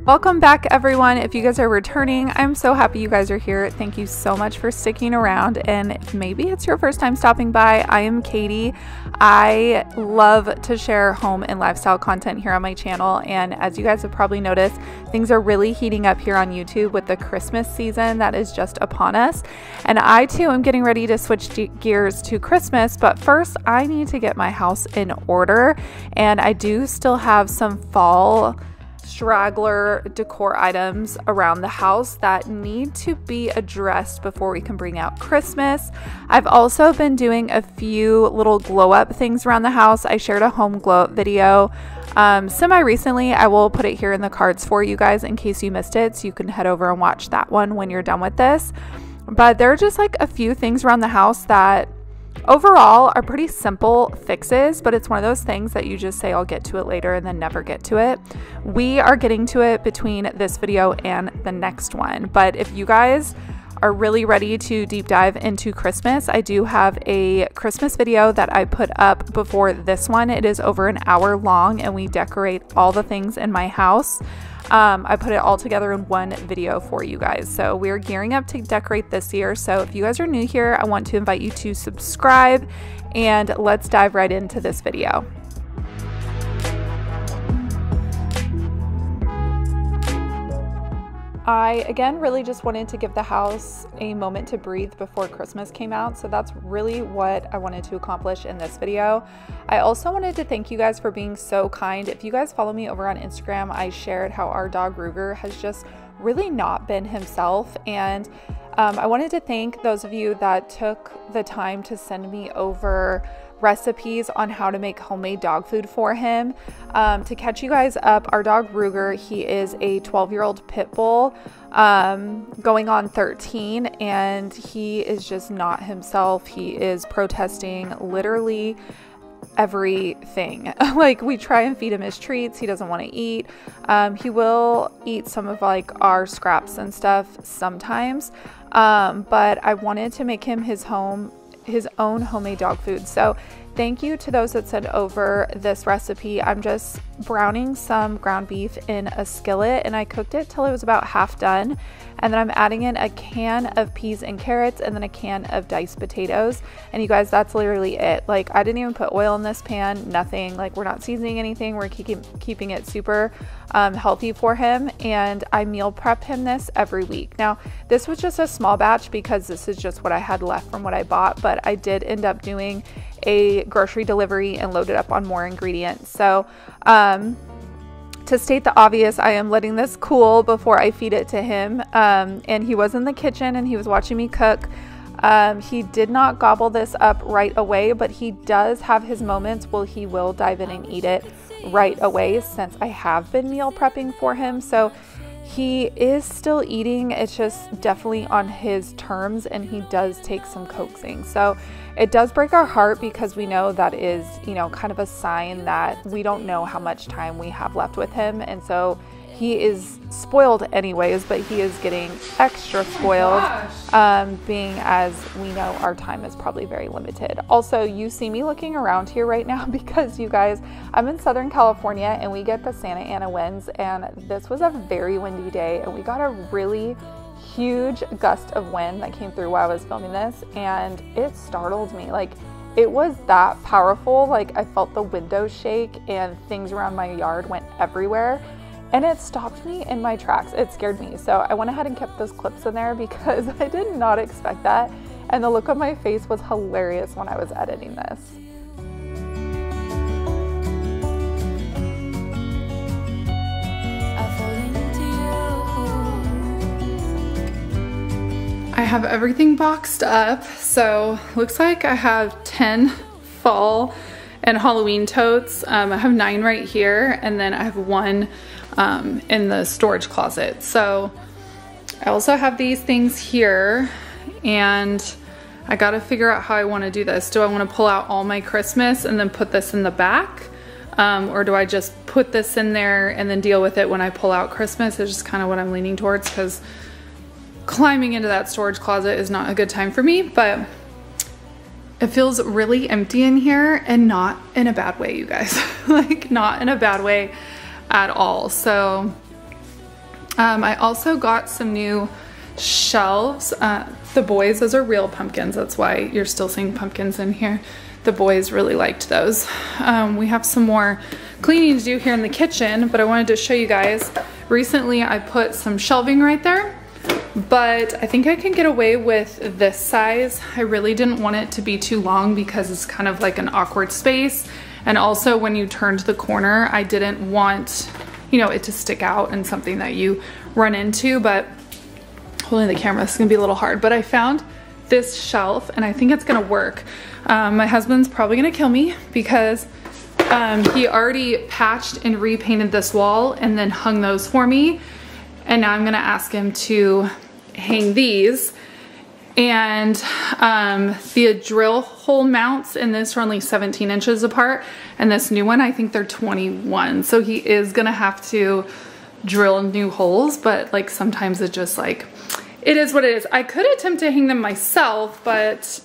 Welcome back, everyone. If you guys are returning, I'm so happy you guys are here. Thank you so much for sticking around. And if maybe it's your first time stopping by, I am Katie. I love to share home and lifestyle content here on my channel. And as you guys have probably noticed, things are really heating up here on YouTube with the Christmas season that is just upon us. And I too am getting ready to switch gears to Christmas. But first, I need to get my house in order. And I do still have some fall straggler decor items around the house that need to be addressed before we can bring out Christmas. I've also been doing a few little glow up things around the house. I shared a home glow up video semi recently. I will put it here in the cards for you guys in case you missed it, so you can head over and watch that one when you're done with this. But there are just like a few things around the house that overall are pretty simple fixes, but it's one of those things that you just say I'll get to it later and then never get to it. We are getting to it between this video and the next one. But if you guys are really ready to deep dive into Christmas, I do have a Christmas video that I put up before this one. It is over an hour long and we decorate all the things in my house. I put it all together in one video for you guys. So we're gearing up to decorate this year. So if you guys are new here, I want to invite you to subscribe and let's dive right into this video. I, again, really just wanted to give the house a moment to breathe before Christmas came out. So that's really what I wanted to accomplish in this video. I also wanted to thank you guys for being so kind. If you guys follow me over on Instagram, I shared how our dog Ruger has just really not been himself. And I wanted to thank those of you that took the time to send me over recipes on how to make homemade dog food for him. To catch you guys up, our dog Ruger, he is a 12-year-old pit bull going on 13, and he is just not himself. He is protesting literally everything. Like, we try and feed him his treats, he doesn't want to eat. He will eat some of like our scraps and stuff sometimes, but I wanted to make him his own homemade dog food. So thank you to those that sent over this recipe. I'm just browning some ground beef in a skillet and I cooked it till it was about half done. And then I'm adding in a can of peas and carrots and then a can of diced potatoes. And you guys, that's literally it. Like, I didn't even put oil in this pan, nothing. Like, we're not seasoning anything. We're keeping it super healthy for him. And I meal prep him this every week. Now, this was just a small batch because this is just what I had left from what I bought, but I did end up doing a grocery delivery and loaded up on more ingredients. So, to state the obvious, I am letting this cool before I feed it to him. And he was in the kitchen and he was watching me cook. He did not gobble this up right away, but he does have his moments where he will dive in and eat it right away since I have been meal prepping for him. So he is still eating. It's just definitely on his terms and he does take some coaxing. So it does break our heart because we know that is, you know, kind of a sign that we don't know how much time we have left with him. And so he is spoiled anyways, but he is getting extra spoiled, being as we know our time is probably very limited. Also, you see me looking around here right now because you guys, I'm in Southern California and we get the Santa Ana winds, and this was a very windy day and we got a really huge gust of wind that came through while I was filming this, and it startled me. Like, it was that powerful. Like, I felt the windows shake and things around my yard went everywhere. And it stopped me in my tracks. It scared me. So I went ahead and kept those clips in there because I did not expect that. And the look on my face was hilarious when I was editing this. I have everything boxed up. So looks like I have 10 fall and Halloween totes. I have 9 right here, and then I have 1 in the storage closet. So I also have these things here, and I gotta figure out how I want to do this. Do I want to pull out all my Christmas and then put this in the back? Or do I just put this in there and then deal with it when I pull out Christmas? It's just kind of what I'm leaning towards, because climbing into that storage closet is not a good time for me, but it feels really empty in here, and not in a bad way, you guys. Like, not in a bad way at all. So I also got some new shelves. The boys, those are real pumpkins. That's why you're still seeing pumpkins in here. The boys really liked those. We have some more cleaning to do here in the kitchen, but I wanted to show you guys. Recently, I put some shelving right there, but I think I can get away with this size. I really didn't want it to be too long because it's kind of like an awkward space. And also when you turned the corner, I didn't want, you know, it to stick out and something that you run into, but holding the camera, this is gonna be a little hard, but I found this shelf and I think it's gonna work. My husband's probably gonna kill me because he already patched and repainted this wall and then hung those for me. And now I'm gonna ask him to hang these. And the drill hole mounts in this are only 17 inches apart. And this new one, I think they're 21. So he is gonna have to drill new holes, but like sometimes it just like, it is what it is. I could attempt to hang them myself, but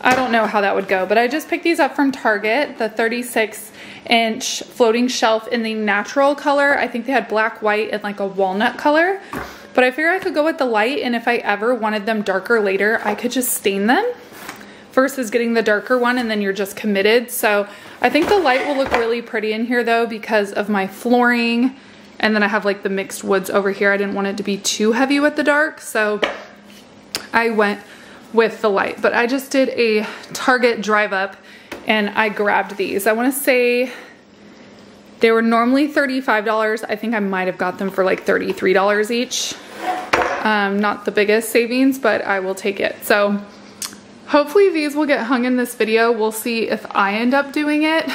I don't know how that would go. But I just picked these up from Target, the 36-inch floating shelf in the natural color. I think they had black, white, and like a walnut color. But I figured I could go with the light, and if I ever wanted them darker later, I could just stain them versus getting the darker one and then you're just committed. So I think the light will look really pretty in here though because of my flooring. And then I have like the mixed woods over here. I didn't want it to be too heavy with the dark, so I went with the light. But I just did a Target drive up and I grabbed these. I wanna say they were normally $35. I think I might have got them for like $33 each. Not the biggest savings, but I will take it. So hopefully these will get hung in this video. We'll see if I end up doing it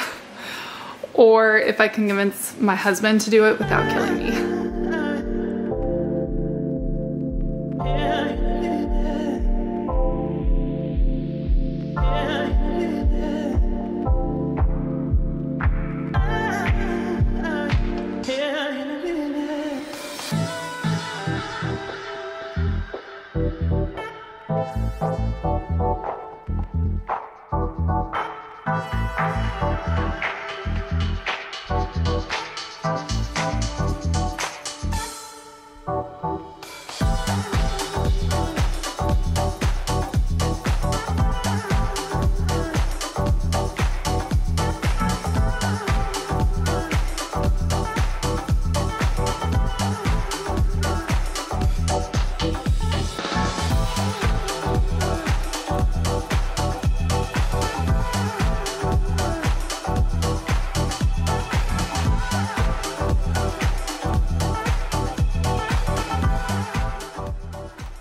or if I can convince my husband to do it without killing me.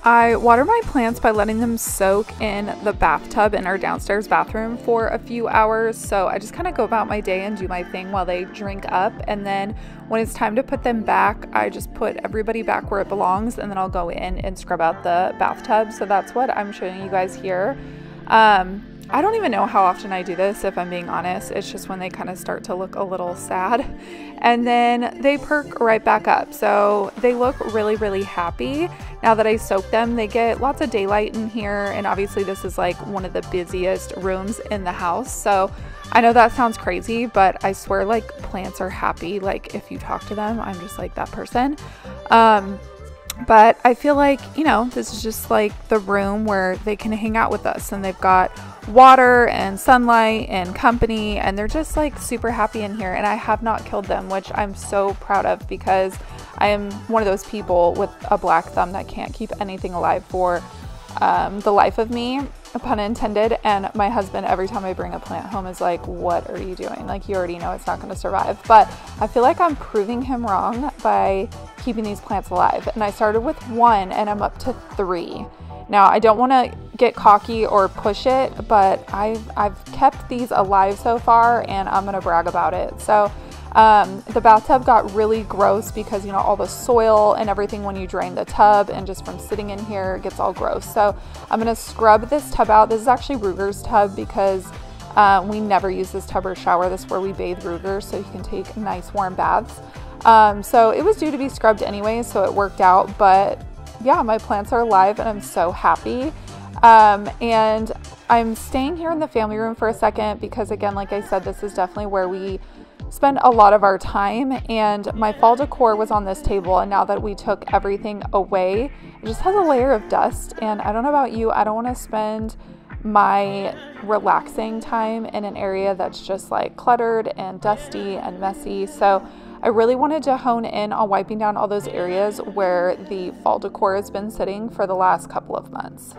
I water my plants by letting them soak in the bathtub in our downstairs bathroom for a few hours. So I just kind of go about my day and do my thing while they drink up. And then when it's time to put them back, I just put everybody back where it belongs, and then I'll go in and scrub out the bathtub. So that's what I'm showing you guys here. I don't even know how often I do this, if I'm being honest. It's just when they kind of start to look a little sad, and then they perk right back up. So they look really, really happy now that I soak them. They get lots of daylight in here, and obviously this is like one of the busiest rooms in the house. So I know that sounds crazy, but I swear like plants are happy. Like if you talk to them, I'm just like that person. But I feel like, you know, this is just like the room where they can hang out with us, and they've got water and sunlight and company, and they're just like super happy in here. And I have not killed them, which I'm so proud of, because I am one of those people with a black thumb that can't keep anything alive for the life of me, pun intended. And my husband, every time I bring a plant home, is like, what are you doing? Like, you already know it's not going to survive. But I feel like I'm proving him wrong by keeping these plants alive. And I started with 1 and I'm up to 3. Now, I don't want to get cocky or push it, but I've kept these alive so far, and I'm going to brag about it. So the bathtub got really gross because, you know, all the soil and everything when you drain the tub, and just from sitting in here, it gets all gross. So I'm going to scrub this tub out. This is actually Ruger's tub because we never use this tub or shower. This is where we bathe Ruger, so you can take nice warm baths. So it was due to be scrubbed anyway, so it worked out. But yeah, my plants are alive and I'm so happy. And I'm staying here in the family room for a second because, again, like I said, this is definitely where we spend a lot of our time. And my fall decor was on this table, and now that we took everything away, it just has a layer of dust. And I don't know about you, I don't want to spend my relaxing time in an area that's just like cluttered and dusty and messy. So I really wanted to hone in on wiping down all those areas where the fall decor has been sitting for the last couple of months.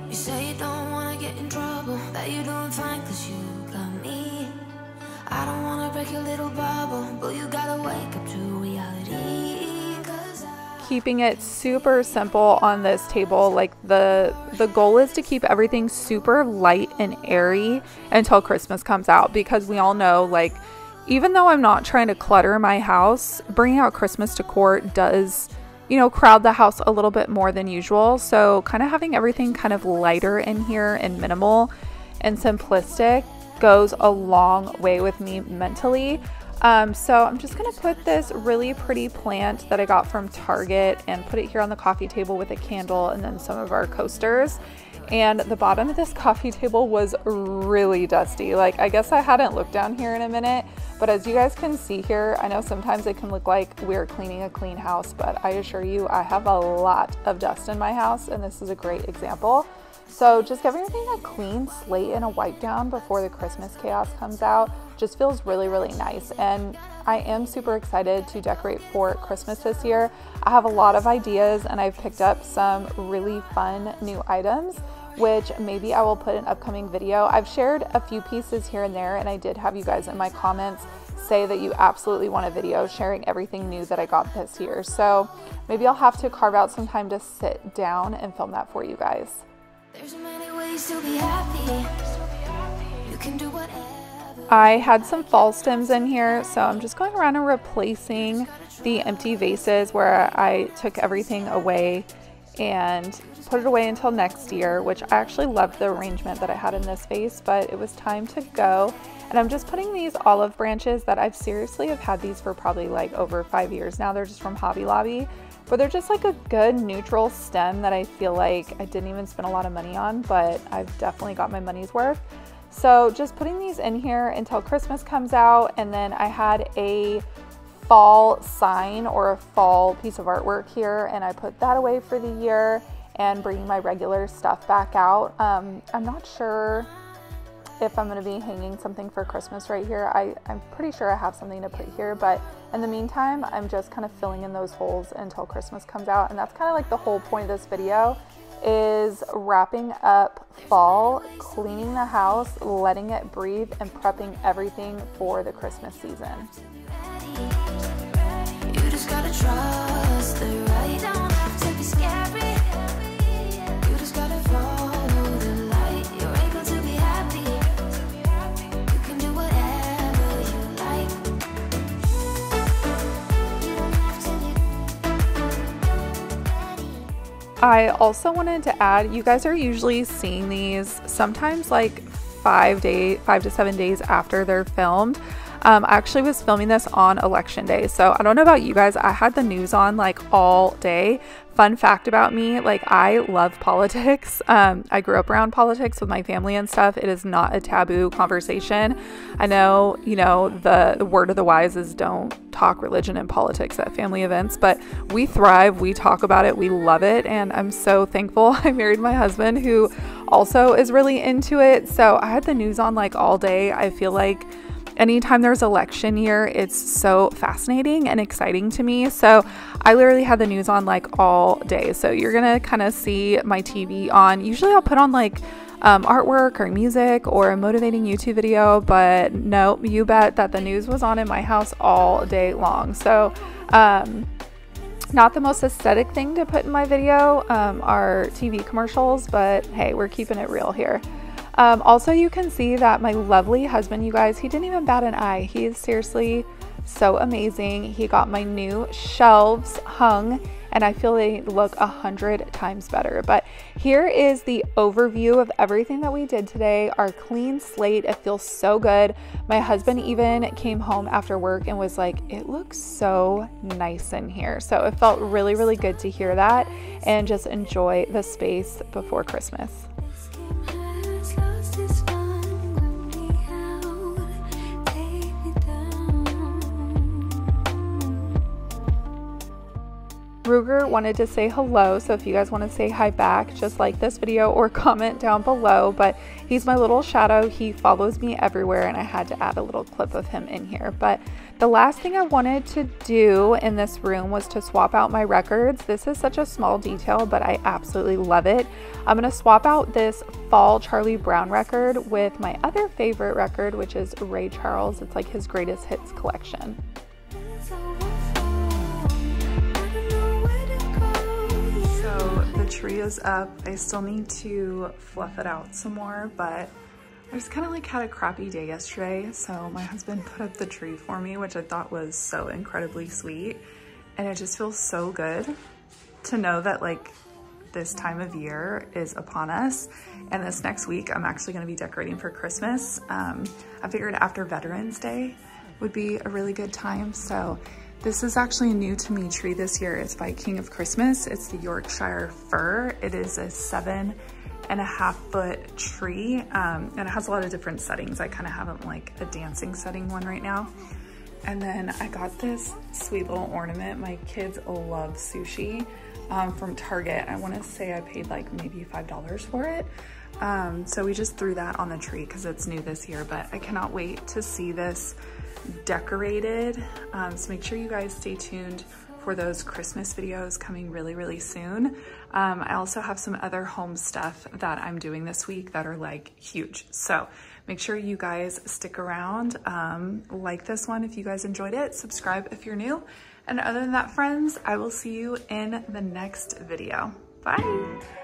You say you don't want to get in trouble, that you're doing fine cause you got me. I don't want to break your little bubble, but you gotta wake up to reality. Keeping it super simple on this table. Like the goal is to keep everything super light and airy until Christmas comes out, because we all know, like, even though I'm not trying to clutter my house, bringing out Christmas decor does, you know, crowd the house a little bit more than usual. So kind of having everything kind of lighter in here and minimal and simplistic goes a long way with me mentally. So I'm just going to put this really pretty plant that I got from Target and put it here on the coffee table with a candle and then some of our coasters. And the bottom of this coffee table was really dusty. Like, I guess I hadn't looked down here in a minute, but as you guys can see here, I know sometimes it can look like we're cleaning a clean house, but I assure you I have a lot of dust in my house, and this is a great example. So just giving everything a clean slate and a wipe down before the Christmas chaos comes out just feels really, really nice. And I am super excited to decorate for Christmas this year. I have a lot of ideas, and I've picked up some really fun new items, which maybe I will put in an upcoming video. I've shared a few pieces here and there, and I did have you guys in my comments say that you absolutely want a video sharing everything new that I got this year. So maybe I'll have to carve out some time to sit down and film that for you guys. There's many ways to be happy. You can do whatever. I had some fall stems in here, so I'm just going around and replacing the empty vases where I took everything away and put it away until next year, which I actually loved the arrangement that I had in this vase, but it was time to go. And I'm just putting these olive branches that I've seriously have had these for probably like over 5 years now. They're just from Hobby Lobby, but they're just like a good neutral stem that I feel like I didn't even spend a lot of money on, but I've definitely got my money's worth. So just putting these in here until Christmas comes out. And then I had a fall sign or a fall piece of artwork here, and I put that away for the year and bringing my regular stuff back out. I'm not sure if I'm going to be hanging something for Christmas right here. I'm pretty sure I have something to put here, but in the meantime, I'm just kind of filling in those holes until Christmas comes out. And that's kind of like the whole point of this video, is wrapping up fall, cleaning the house, letting it breathe, and prepping everything for the Christmas season. You just gotta trust the right, don't have to be scary. You just gotta follow the light. You're able to be happy. You can do whatever you like. You don't have to. I also wanted to add, you guys are usually seeing these sometimes like 5 to 7 days after they're filmed. I actually was filming this on election day, so I don't know about you guys, I had the news on like all day. Fun fact about me, like, I love politics. I grew up around politics with my family and stuff. It is not a taboo conversation. I know, you know, the word of the wise is don't talk religion and politics at family events, but we thrive, we talk about it, we love it, and I'm so thankful I married my husband who also is really into it. So I had the news on like all day. I feel like anytime there's election year, it's so fascinating and exciting to me. So I literally had the news on like all day. So you're gonna kind of see my TV on. Usually I'll put on like artwork or music or a motivating YouTube video, but no, you bet that the news was on in my house all day long. So not the most aesthetic thing to put in my video, are TV commercials, but hey, we're keeping it real here. Also, you can see that my lovely husband, you guys, he didn't even bat an eye. He is seriously so amazing. He got my new shelves hung and I feel they look 100 times better. But here is the overview of everything that we did today. Our clean slate, it feels so good. My husband even came home after work and was like, it looks so nice in here. So it felt really, really good to hear that and just enjoy the space before Christmas. Ruger wanted to say hello, so if you guys want to say hi back, just like this video or comment down below. But he's my little shadow. He follows me everywhere, and I had to add a little clip of him in here. But the last thing I wanted to do in this room was to swap out my records. This is such a small detail, but I absolutely love it. I'm going to swap out this fall Charlie Brown record with my other favorite record, which is Ray Charles. It's like his greatest hits collection. The tree is up. I still need to fluff it out some more, but I just kind of like had a crappy day yesterday, so my husband put up the tree for me, which I thought was so incredibly sweet. And it just feels so good to know that like this time of year is upon us. And this next week I'm actually going to be decorating for Christmas. I figured after Veterans Day would be a really good time. So this is actually a new to me tree this year. It's by King of Christmas. It's the Yorkshire fir. It is a 7.5 foot tree, and it has a lot of different settings. I kind of have like a dancing setting one right now. And then I got this sweet little ornament. My kids love sushi from Target. I want to say I paid like maybe $5 for it. So we just threw that on the tree because it's new this year, but I cannot wait to see this decorated. So make sure you guys stay tuned for those Christmas videos coming really, really soon. I also have some other home stuff that I'm doing this week that are like huge. So make sure you guys stick around. Like this one if you guys enjoyed it, subscribe if you're new. And other than that, friends, I will see you in the next video. Bye.